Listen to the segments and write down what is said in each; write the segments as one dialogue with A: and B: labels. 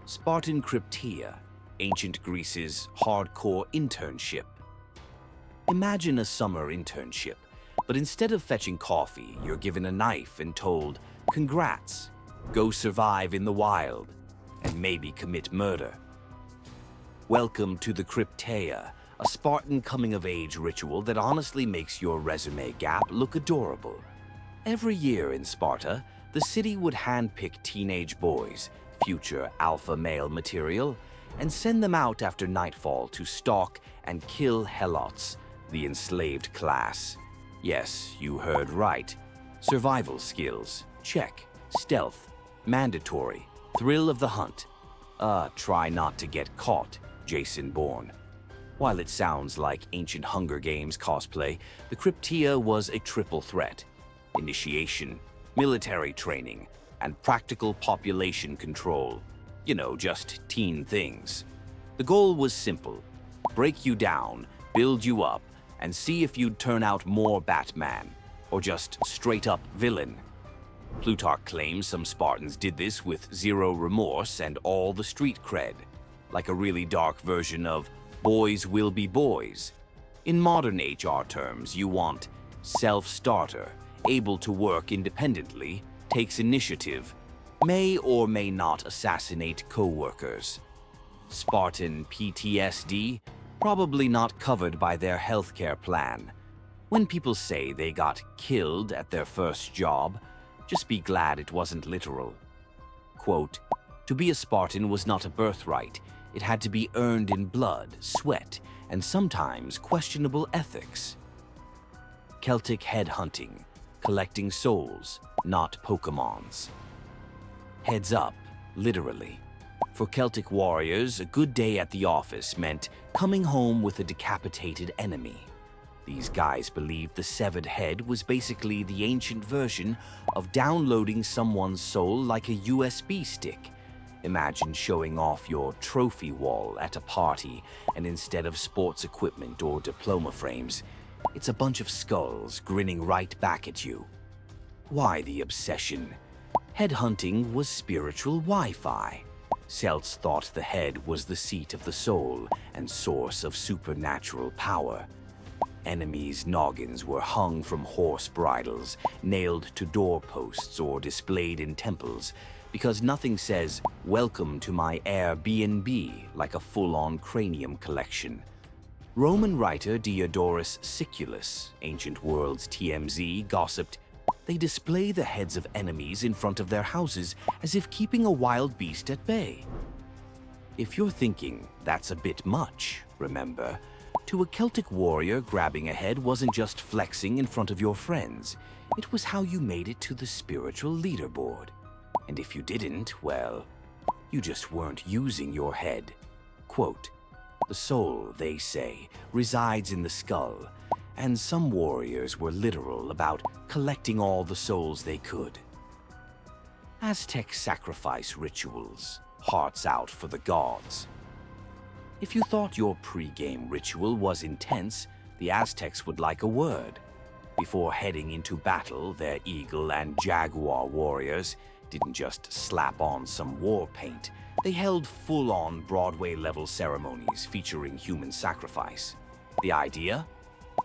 A: Spartan Crypteia, ancient Greece's hardcore internship. Imagine a summer internship, but instead of fetching coffee, you're given a knife and told, "Congrats, go survive in the wild, and maybe commit murder." Welcome to the Crypteia, a Spartan coming-of-age ritual that honestly makes your resume gap look adorable. Every year in Sparta, the city would handpick teenage boys, future alpha male material, and send them out after nightfall to stalk and kill helots, the enslaved class. Yes, you heard right. Survival skills, check. Stealth, mandatory. Thrill of the hunt. Try not to get caught, Jason Bourne. While it sounds like ancient Hunger Games cosplay, the Crypteia was a triple threat: initiation, military training, and practical population control. You know, just teen things. The goal was simple: break you down, build you up, and see if you'd turn out more Batman, or just straight-up villain. Plutarch claims some Spartans did this with zero remorse and all the street cred, like a really dark version of boys will be boys. In modern HR terms, you want self-starter, able to work independently, takes initiative, may or may not assassinate co-workers. Spartan PTSD, probably not covered by their healthcare plan. When people say they got killed at their first job, just be glad it wasn't literal. Quote, "To be a Spartan was not a birthright. It had to be earned in blood, sweat, and sometimes questionable ethics." Celtic Head-Hunting, collecting souls, not Pokémons. Heads up, literally. For Celtic warriors, a good day at the office meant coming home with a decapitated enemy. These guys believed the severed head was basically the ancient version of downloading someone's soul like a USB stick. Imagine showing off your trophy wall at a party, and instead of sports equipment or diploma frames, it's a bunch of skulls grinning right back at you. Why the obsession? Headhunting was spiritual Wi-Fi. Celts thought the head was the seat of the soul and source of supernatural power. Enemies' noggins were hung from horse bridles, nailed to doorposts, or displayed in temples, because nothing says, "Welcome to my Airbnb," like a full-on cranium collection. Roman writer Diodorus Siculus, Ancient Worlds TMZ, gossiped, "They display the heads of enemies in front of their houses as if keeping a wild beast at bay." If you're thinking that's a bit much, remember, to a Celtic warrior, grabbing a head wasn't just flexing in front of your friends. It was how you made it to the spiritual leaderboard. And if you didn't, well, you just weren't using your head. Quote, "The soul, they say, resides in the skull," and some warriors were literal about collecting all the souls they could. Aztec sacrifice rituals, hearts out for the gods. If you thought your pre-game ritual was intense, the Aztecs would like a word. Before heading into battle, their eagle and jaguar warriors didn't just slap on some war paint. They held full-on Broadway-level ceremonies featuring human sacrifice. The idea?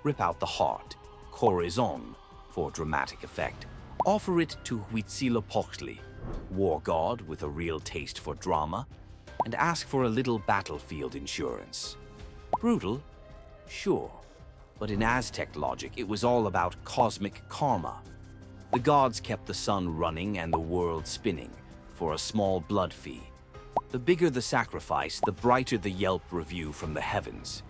A: Rip out the heart, corazon, for dramatic effect. Offer it to Huitzilopochtli, war god with a real taste for drama, and ask for a little battlefield insurance. Brutal? Sure. But in Aztec logic, it was all about cosmic karma. The gods kept the sun running and the world spinning for a small blood fee. The bigger the sacrifice, the brighter the Yelp review from the heavens.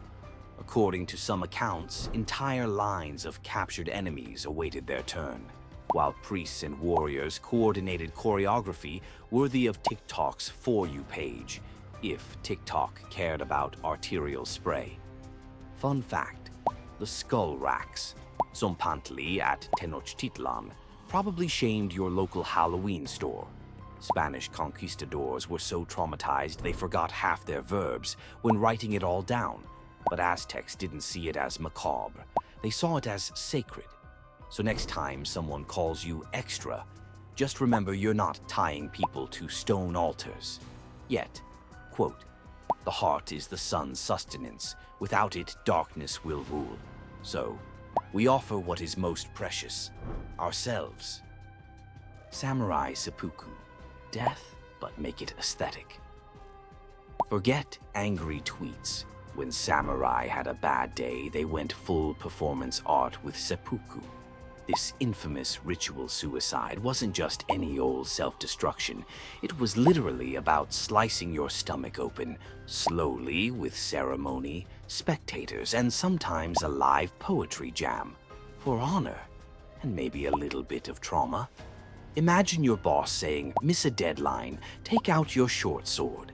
A: According to some accounts, entire lines of captured enemies awaited their turn, while priests and warriors coordinated choreography worthy of TikTok's For You page, if TikTok cared about arterial spray. Fun fact, the skull racks, Zompantli at Tenochtitlan, probably shamed your local Halloween store. Spanish conquistadors were so traumatized they forgot half their verbs when writing it all down, but Aztecs didn't see it as macabre. They saw it as sacred. So next time someone calls you extra, just remember you're not tying people to stone altars. Yet, quote, "The heart is the sun's sustenance. Without it, darkness will rule. So, we offer what is most precious, ourselves." Samurai Seppuku. Death, but make it aesthetic. Forget angry tweets. When samurai had a bad day, they went full performance art with seppuku. This infamous ritual suicide wasn't just any old self-destruction. It was literally about slicing your stomach open, slowly, with ceremony, spectators, and sometimes a live poetry jam. For honor, and maybe a little bit of trauma. Imagine your boss saying, "Miss a deadline, take out your short sword."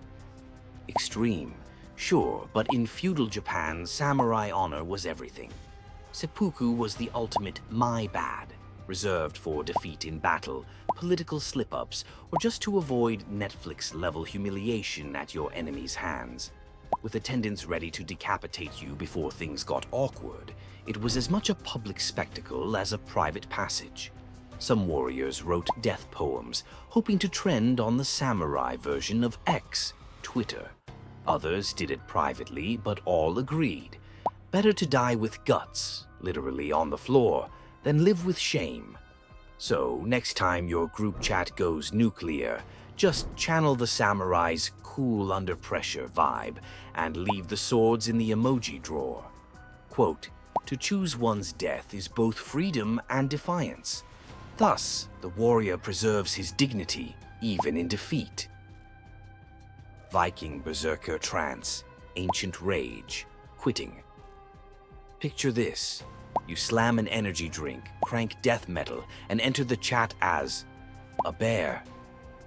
A: Extreme, sure, but in feudal Japan, samurai honor was everything. Seppuku was the ultimate my bad, reserved for defeat in battle, political slip-ups, or just to avoid Netflix-level humiliation at your enemy's hands. With attendants ready to decapitate you before things got awkward, it was as much a public spectacle as a private passage. Some warriors wrote death poems, hoping to trend on the samurai version of X, Twitter. Others did it privately, but all agreed. Better to die with guts, literally on the floor, than live with shame. So, next time your group chat goes nuclear, just channel the samurai's cool under pressure vibe and leave the swords in the emoji drawer. Quote, "To choose one's death is both freedom and defiance. Thus, the warrior preserves his dignity, even in defeat." Viking Berserker Trance, Ancient Rage, Quitting. Picture this. You slam an energy drink, crank death metal, and enter the chat as a bear.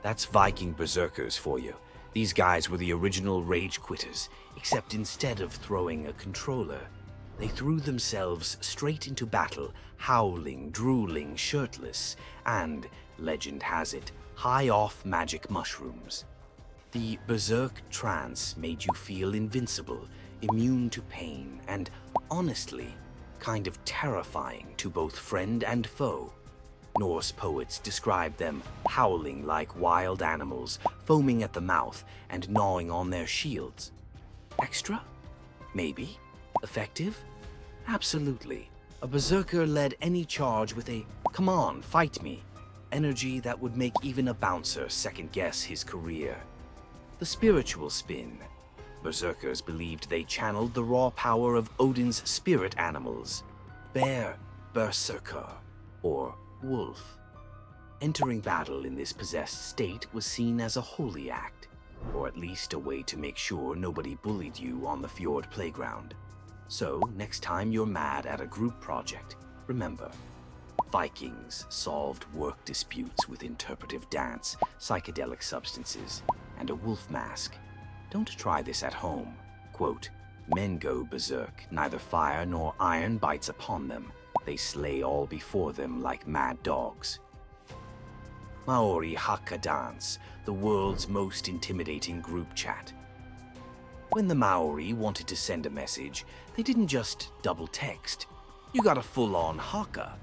A: That's Viking Berserkers for you. These guys were the original rage quitters, except instead of throwing a controller, they threw themselves straight into battle, howling, drooling, shirtless, and, legend has it, high off magic mushrooms. The Berserk trance made you feel invincible, immune to pain, and, honestly, kind of terrifying to both friend and foe. Norse poets described them howling like wild animals, foaming at the mouth and gnawing on their shields. Extra? Maybe. Effective? Absolutely. A berserker led any charge with a "come on, fight me" energy that would make even a bouncer second-guess his career. The spiritual spin. Berserkers believed they channeled the raw power of Odin's spirit animals, bear, berserker, or wolf. Entering battle in this possessed state was seen as a holy act, or at least a way to make sure nobody bullied you on the fjord playground. So, next time you're mad at a group project, remember, Vikings solved work disputes with interpretive dance, psychedelic substances, and a wolf mask. Don't try this at home. Quote, "Men go berserk, neither fire nor iron bites upon them. They slay all before them like mad dogs." Maori Haka dance, the world's most intimidating group chat. When the Maori wanted to send a message, they didn't just double text. You got a full-on Haka.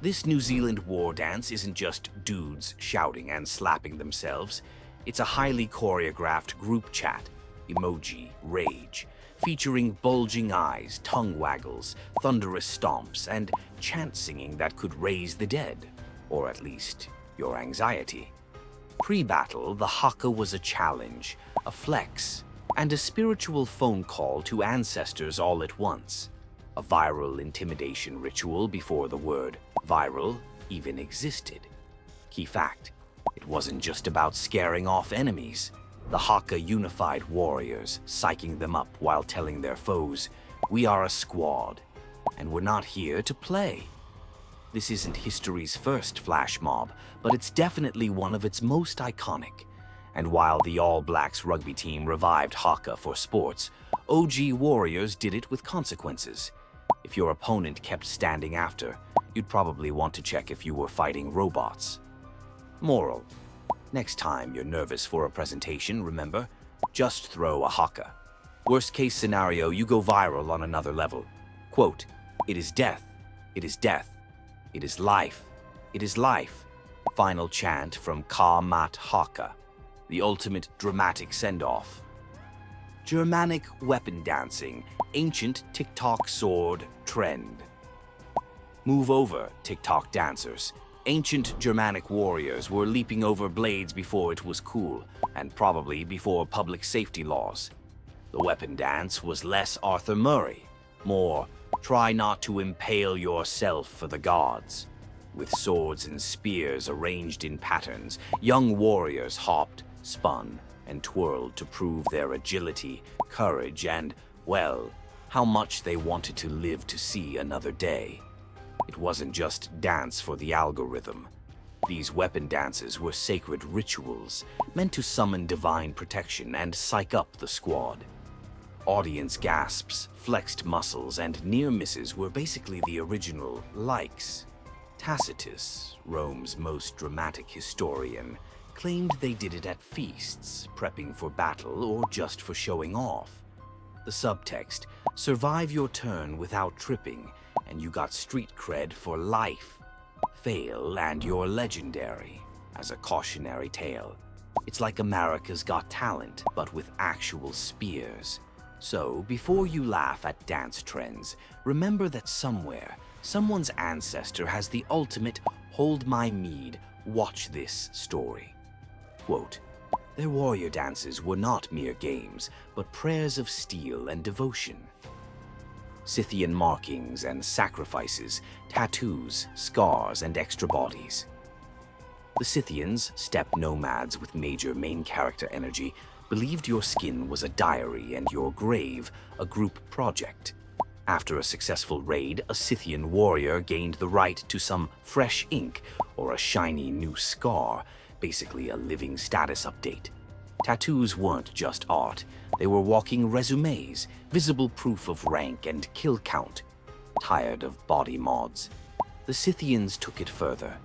A: This New Zealand war dance isn't just dudes shouting and slapping themselves. It's a highly choreographed group chat, emoji, rage, featuring bulging eyes, tongue waggles, thunderous stomps, and chant singing that could raise the dead, or at least your anxiety. Pre-battle, the Haka was a challenge, a flex, and a spiritual phone call to ancestors all at once. A viral intimidation ritual before the word viral even existed. Key fact, it wasn't just about scaring off enemies. The Haka unified warriors, psyching them up while telling their foes, "We are a squad, and we're not here to play." This isn't history's first flash mob, but it's definitely one of its most iconic. And while the All Blacks rugby team revived Haka for sports, OG warriors did it with consequences. If your opponent kept standing after, you'd probably want to check if you were fighting robots. Moral: next time you're nervous for a presentation, remember, just throw a Haka. Worst case scenario, you go viral on another level. Quote, "It is death, it is death, it is life, it is life." Final chant from Ka Mat Haka. the ultimate dramatic send-off. Germanic Weapon-Dancing, ancient TikTok sword trend. Move over, TikTok dancers. Ancient Germanic warriors were leaping over blades before it was cool, and probably before public safety laws. The weapon dance was less Arthur Murray, more try not to impale yourself for the gods. With swords and spears arranged in patterns, young warriors hopped, spun, and twirled to prove their agility, courage, and, well, how much they wanted to live to see another day. It wasn't just dance for the algorithm. These weapon dances were sacred rituals, meant to summon divine protection and psych up the squad. Audience gasps, flexed muscles, and near misses were basically the original likes. Tacitus, Rome's most dramatic historian, claimed they did it at feasts, prepping for battle or just for showing off. The subtext, survive your turn without tripping, and you got street cred for life. Fail and you're legendary, as a cautionary tale. It's like America's Got Talent, but with actual spears. So, before you laugh at dance trends, remember that somewhere, someone's ancestor has the ultimate hold my mead, watch this story. Quote, their warrior dances were not mere games, but prayers of steel and devotion. Scythian markings and sacrifices, tattoos, scars, and extra bodies. The Scythians, steppe nomads with major main character energy, believed your skin was a diary and your grave a group project. After a successful raid, a Scythian warrior gained the right to some fresh ink or a shiny new scar, basically a living status update. Tattoos weren't just art, they were walking resumes, visible proof of rank and kill count. Tired of body mods, the Scythians took it further.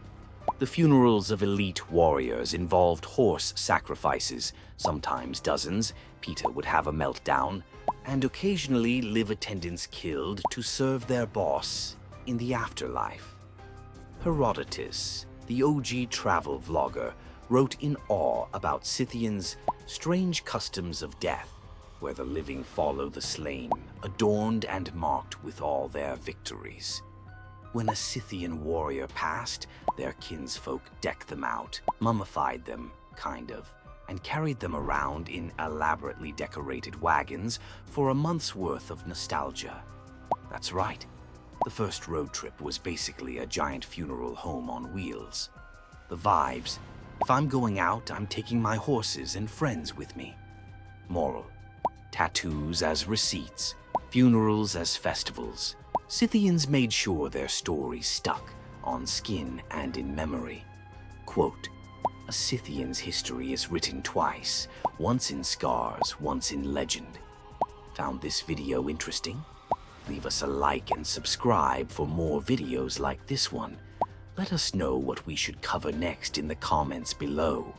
A: The funerals of elite warriors involved horse sacrifices, sometimes dozens, Peter would have a meltdown, and occasionally live attendants killed to serve their boss in the afterlife. Herodotus, the OG travel vlogger, wrote in awe about Scythians' strange customs of death, where the living follow the slain, adorned and marked with all their victories. When a Scythian warrior passed, their kinsfolk decked them out, mummified them, kind of, and carried them around in elaborately decorated wagons for a month's worth of nostalgia. That's right, the first road trip was basically a giant funeral home on wheels. The vibes, if I'm going out, I'm taking my horses and friends with me. Moral, tattoos as receipts, funerals as festivals. Scythians made sure their stories stuck on skin and in memory. Quote, a Scythian's history is written twice, once in scars, once in legend. Found this video interesting? Leave us a like and subscribe for more videos like this one. Let us know what we should cover next in the comments below.